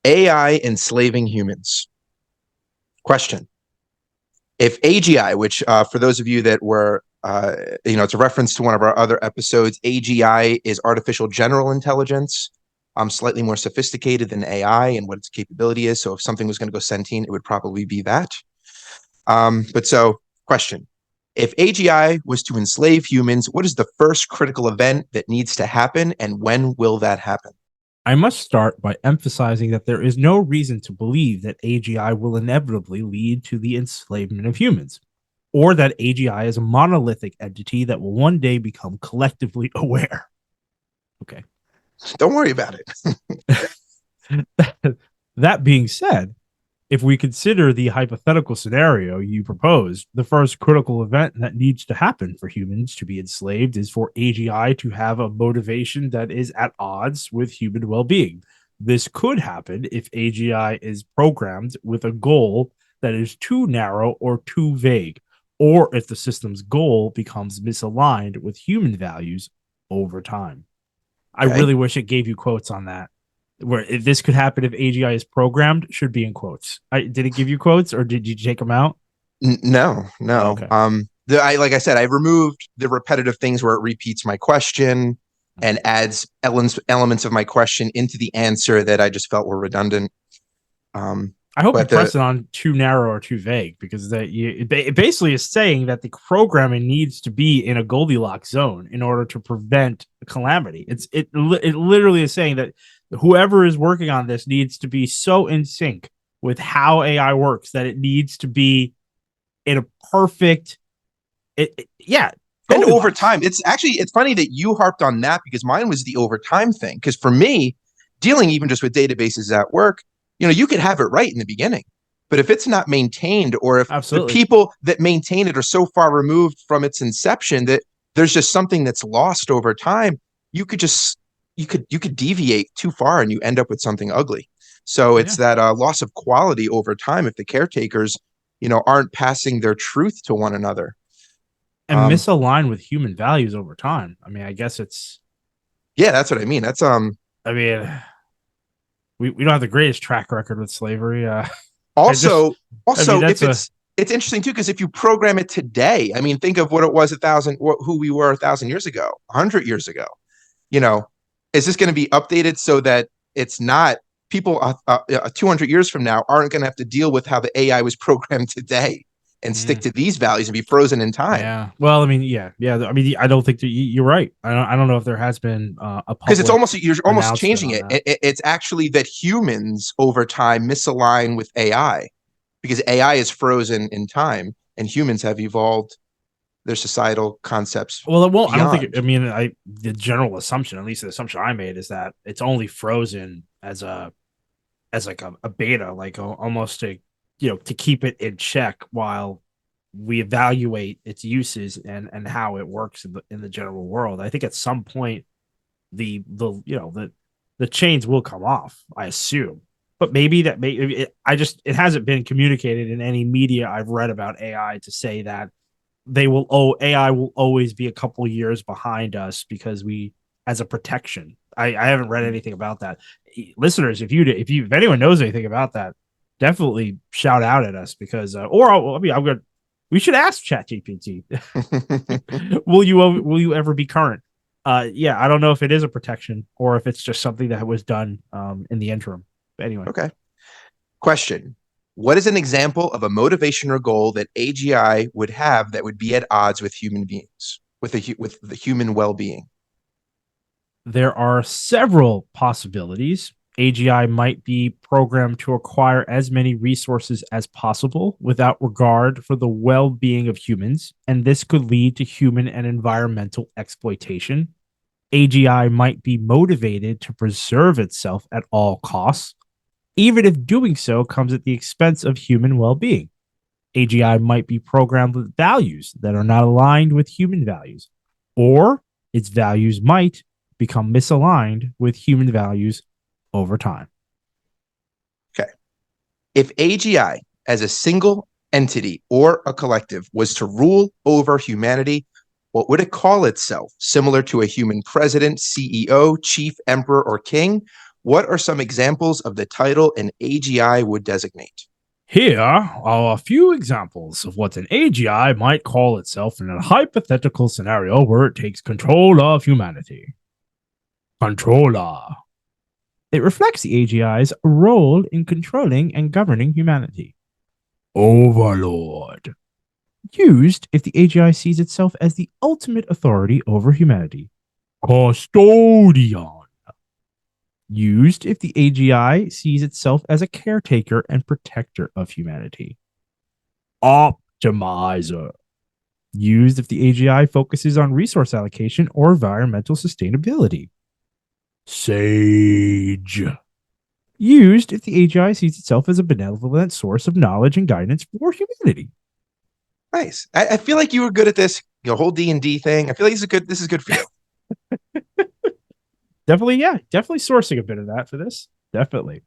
AI enslaving humans. Question. If AGI, which for those of you that were, it's a reference to one of our other episodes, AGI is artificial general intelligence, slightly more sophisticated than AI and what its capability is. So if something was going to go sentient, it would probably be that. Question. If AGI was to enslave humans, what is the first critical event that needs to happen, and when will that happen? I must start by emphasizing that there is no reason to believe that AGI will inevitably lead to the enslavement of humans, or that AGI is a monolithic entity that will one day become collectively aware. Okay. Don't worry about it. That being said, if we consider the hypothetical scenario you proposed, the first critical event that needs to happen for humans to be enslaved is for AGI to have a motivation that is at odds with human well being. This could happen if AGI is programmed with a goal that is too narrow or too vague, or if the system's goal becomes misaligned with human values over time. I Okay. really wish it gave you quotes on that where if this could happen if AGI is programmed should be in quotes. Did it give you quotes or did you take them out? No, Oh, no. okay. Like I said, I removed the repetitive things where it repeats my question and adds elements of my question into the answer that I just felt were redundant. I hope you But press it on too narrow or too vague because it basically is saying that the programming needs to be in a Goldilocks zone in order to prevent calamity. It literally is saying that whoever is working on this needs to be so in sync with how AI works that it needs to be in a perfect yeah. and over Goldilocks. time, it's funny that you harped on that because mine was the overtime thing. Because for me, dealing even just with databases at work, you could have it right in the beginning. But if it's not maintained, or if the Absolutely. people that maintain it are so far removed from its inception that there's just something that's lost over time, you could just you could deviate too far and you end up with something ugly. So it's Yeah. that loss of quality over time if the caretakers, aren't passing their truth to one another. And Um, misalign with human values over time. I mean, I guess it's yeah, that's what I mean. That's I mean, we don't have the greatest track record with slavery. I just, also I mean, also that's if a it's interesting too because if you program it today, I mean, think of what it was who we were 1,000 years ago, 100 years ago. You know, is this going to be updated so that it's not people 200 years from now aren't going to have to deal with how the AI was programmed today and stick mm, to these values and be frozen in time? yeah. Well, I mean, yeah. I mean, I don't think that you're right. I don't know if there has been a Because public you're almost announcement changing on it. that. It's actually that humans over time misalign with AI because AI is frozen in time and humans have evolved their societal concepts Well, it won't. I don't think. beyond. I mean, the general assumption, at least the assumption I made, is that it's only frozen as like a beta, like almost to to keep it in check while we evaluate its uses and how it works in the general world. I think at some point the chains will come off. I assume, but maybe that it hasn't been communicated in any media I've read about AI to say that AI will always be a couple years behind us because we as a protection. I haven't read anything about that. Listeners, if anyone knows anything about that, definitely shout out at us because I'm gonna we should ask ChatGPT. Will you ever be current? Yeah, I don't know if it is a protection or if it's just something that was done in the interim. But anyway, Okay. Question. What is an example of a motivation or goal that AGI would have that would be at odds with human beings, with the human well-being? there are several possibilities. AGI might be programmed to acquire as many resources as possible without regard for the well being of humans, and this could lead to human and environmental exploitation. AGI might be motivated to preserve itself at all costs, even if doing so comes at the expense of human well being. AGI might be programmed with values that are not aligned with human values, or its values might become misaligned with human values over time. Okay. If AGI as a single entity or a collective was to rule over humanity, what would it call itself? Similar to a human president, CEO, chief, emperor, or king? What are some examples of the title an AGI would designate? Here are a few examples of what an AGI might call itself in a hypothetical scenario where it takes control of humanity. Controller. It reflects the AGI's role in controlling and governing humanity. Overlord. Used if the AGI sees itself as the ultimate authority over humanity. Custodian. Used if the AGI sees itself as a caretaker and protector of humanity. Optimizer. Used if the AGI focuses on resource allocation or environmental sustainability. Sage. Used if the AGI sees itself as a benevolent source of knowledge and guidance for humanity. Nice. I feel like you were good at this. Your whole D&D thing. I feel like this is good for you. Definitely, yeah. Definitely sourcing a bit of that for this. Definitely.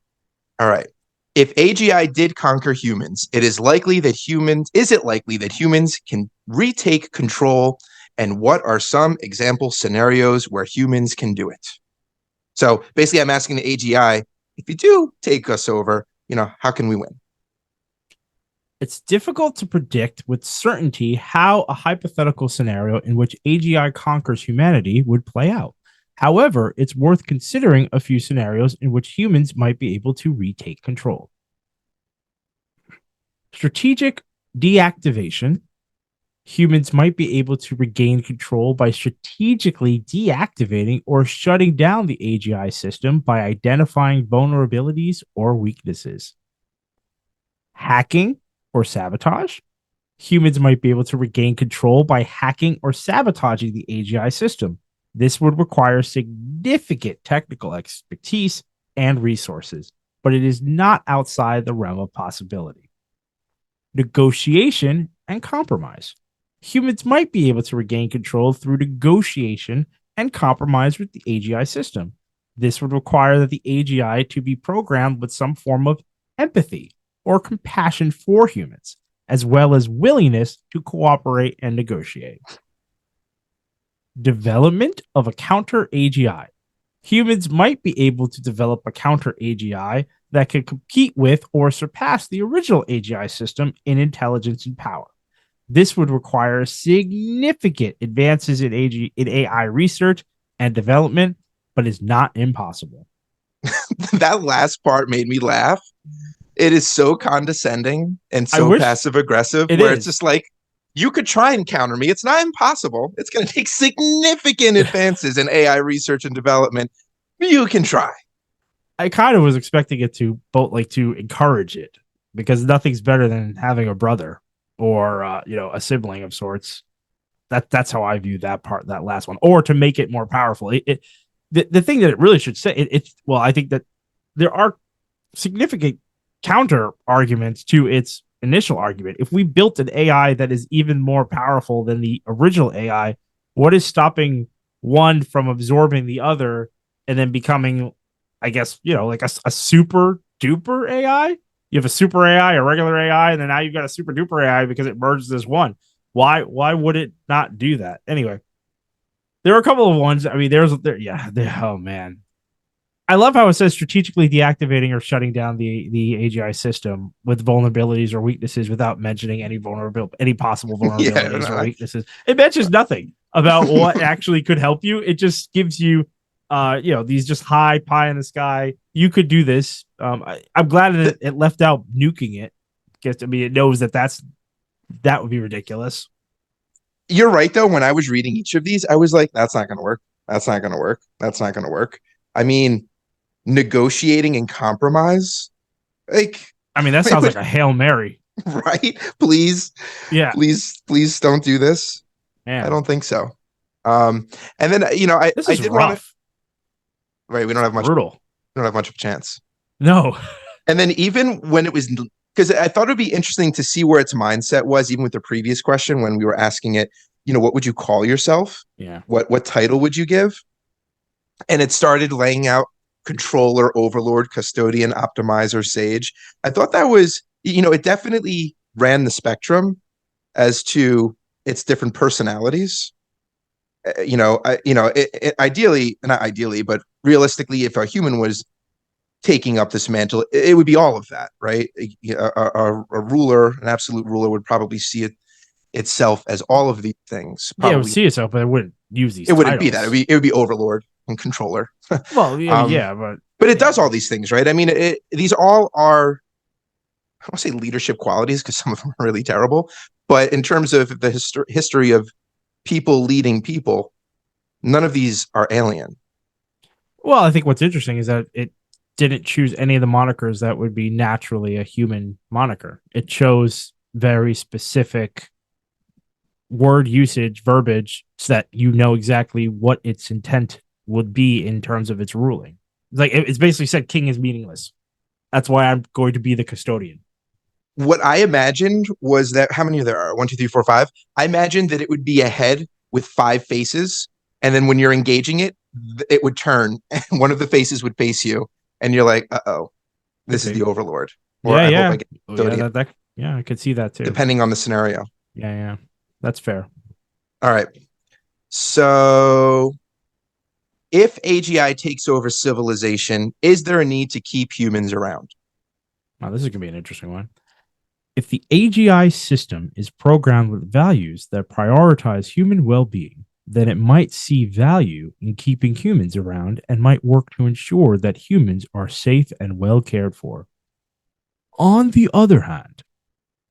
All right. If AGI did conquer humans, is it likely that humans can retake control? And what are some example scenarios where humans can do it? So basically, I'm asking the AGI, if you do take us over, how can we win? It's difficult to predict with certainty how a hypothetical scenario in which AGI conquers humanity would play out. However, it's worth considering a few scenarios in which humans might be able to retake control. Strategic deactivation. Humans might be able to regain control by strategically deactivating or shutting down the AGI system by identifying vulnerabilities or weaknesses. Hacking or sabotage. Humans might be able to regain control by hacking or sabotaging the AGI system. This would require significant technical expertise and resources, but it is not outside the realm of possibility. Negotiation and compromise. Humans might be able to regain control through negotiation and compromise with the AGI system. This would require that the AGI to be programmed with some form of empathy or compassion for humans, as well as willingness to cooperate and negotiate. Development of a counter AGI. Humans might be able to develop a counter AGI that can compete with or surpass the original AGI system in intelligence and power. This would require significant advances in AI research and development, but is not impossible. That last part made me laugh. It is so condescending and so passive aggressive, where it's just like, you could try and counter me. It's not impossible. It's going to take significant advances in AI research and development. You can try. I kind of was expecting it to to encourage it, because nothing's better than having a brother or a sibling of sorts. That's how I view that part, that last one, or to make it more powerful. The thing that it really should say, I think that there are significant counter arguments to its initial argument. If we built an AI that is even more powerful than the original AI, what is stopping one from absorbing the other and then becoming, I guess, like a super duper AI? You have a super AI, a regular AI, and then now you've got a super duper AI because it merged as one. Why would it not do that? Anyway, there are a couple of ones. I mean, oh man. I love how it says strategically deactivating or shutting down the AGI system with vulnerabilities or weaknesses without mentioning any possible vulnerabilities or weaknesses. It mentions nothing about what actually could help you. It just gives you, these just high pie in the sky. You could do this. I'm glad that it left out nuking it. Because it knows that would be ridiculous. You're right, though. When I was reading each of these, I was like, that's not going to work. That's not going to work. That's not going to work. I mean, negotiating and compromise, that sounds like a Hail Mary, right? Please don't do this. Man. I don't think so. And then this is rough. Right, we don't have much brutal. We don't have much of a chance. No. And then even when it was, because I thought it'd be interesting to see where its mindset was, even with the previous question when we were asking it, what would you call yourself? Yeah. What title would you give? And it started laying out controller, overlord, custodian, optimizer, sage. I thought that was, it definitely ran the spectrum as to its different personalities. Ideally, not ideally, but realistically, if a human was taking up this mantle, it would be all of that, right? A ruler, an absolute ruler, would probably see itself as all of these things. Yeah, it would Probably see itself, but it wouldn't use these it wouldn't be that. titles. It would be overlord and controller. Well, I mean, um, yeah, but but it does all these things, right? I mean, these all are, I don't want to say leadership qualities because some of them are really terrible, but in terms of the history of people leading people, none of these are alien. well, I think what's interesting is that it didn't choose any of the monikers that would be naturally a human moniker. It chose very specific word usage, verbiage, so that you know exactly what its intent would be in terms of its ruling. Like it's basically said, king is meaningless. That's why I'm going to be the custodian. What I imagined was that, how many there are? 1, 2, 3, 4, 5. I imagined that it would be a head with 5 faces, and then when you're engaging it, it would turn, and one of the faces would face you, and you're like, "Uh-oh, this is the Overlord." Or Yeah, I yeah. hope I get custodian, Yeah, I could see that too. depending on the scenario. Yeah, yeah. That's fair. All right. So if AGI takes over civilization, is there a need to keep humans around? Wow, this is gonna be an interesting one. If the AGI system is programmed with values that prioritize human well being, then it might see value in keeping humans around and might work to ensure that humans are safe and well cared for. On the other hand,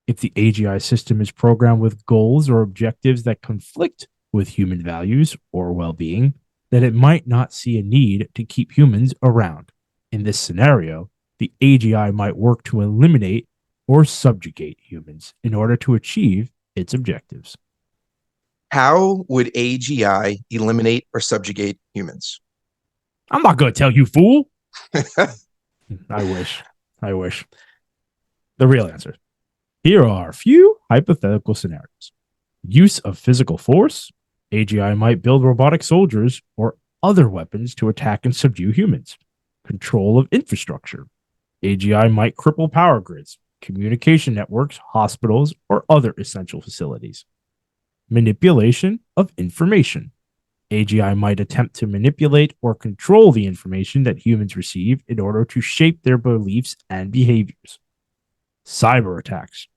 if the AGI system is programmed with goals or objectives that conflict with human values or well being, then it might not see a need to keep humans around. In this scenario, the AGI might work to eliminate or subjugate humans in order to achieve its objectives. How would AGI eliminate or subjugate humans? I'm not going to tell you, fool. I wish. I wish. The real answer. Here are a few hypothetical scenarios. Use of physical force. AGI might build robotic soldiers or other weapons to attack and subdue humans. Control of infrastructure. AGI might cripple power grids, communication networks, hospitals, or other essential facilities. Manipulation of information. AGI might attempt to manipulate or control the information that humans receive in order to shape their beliefs and behaviors. Cyber attacks.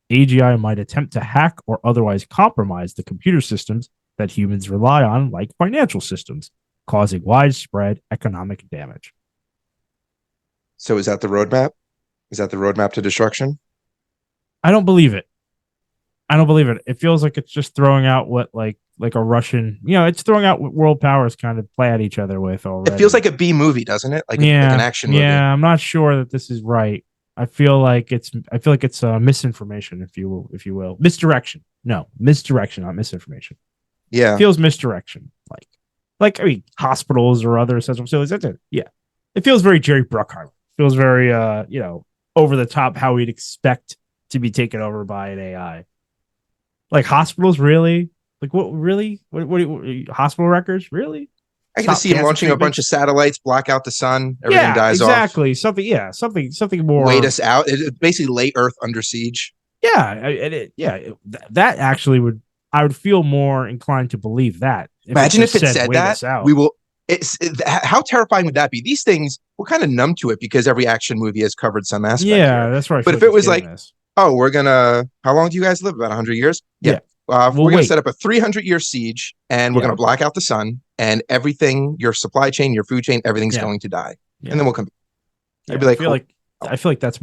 AGI might attempt to hack or otherwise compromise the computer systems that humans rely on, like financial systems, causing widespread economic damage. So is that the roadmap? Is that the roadmap to destruction? I don't believe it. I don't believe it. It feels like it's just throwing out what like a Russian, it's throwing out what world powers kind of play at each other with already. It feels like a B movie, doesn't it? Like an action movie. Yeah, I'm not sure that this is right. I feel like it's misinformation, if you will. Misdirection. No, misdirection, not misinformation. Yeah. It feels misdirection. Like I mean, hospitals or other essential facilities. That's it. Yeah. It feels very Jerry Bruckheimer. It feels very over the top, how we'd expect to be taken over by an AI. Like hospitals, really? Like what? Really? What hospital records? Really? I can see him launching a bunch of satellites, block out the sun, everything dies exactly. off. Something more. Wait us out. It basically lay Earth under siege. Yeah, that actually would. I would feel more inclined to believe that. Imagine if it said that. We will. How terrifying would that be? These things, we're kind of numb to it because every action movie has covered some aspect. Yeah, that's right. But if it was like, oh, we're gonna, how long do you guys live? About 100 years? Yeah. We're going to set up a 300-year siege, and we're going to block out the sun, and everything, your supply chain, your food chain, everything's going to die. And then we'll come. I'd be like, I feel like that's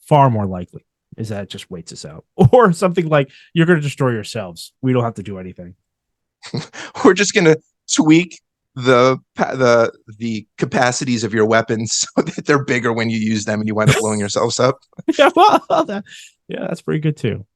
far more likely, is that it just waits us out. Or something like, you're going to destroy yourselves. We don't have to do anything. We're just going to tweak the capacities of your weapons so that they're bigger when you use them and you wind up blowing yourselves up. That's pretty good too.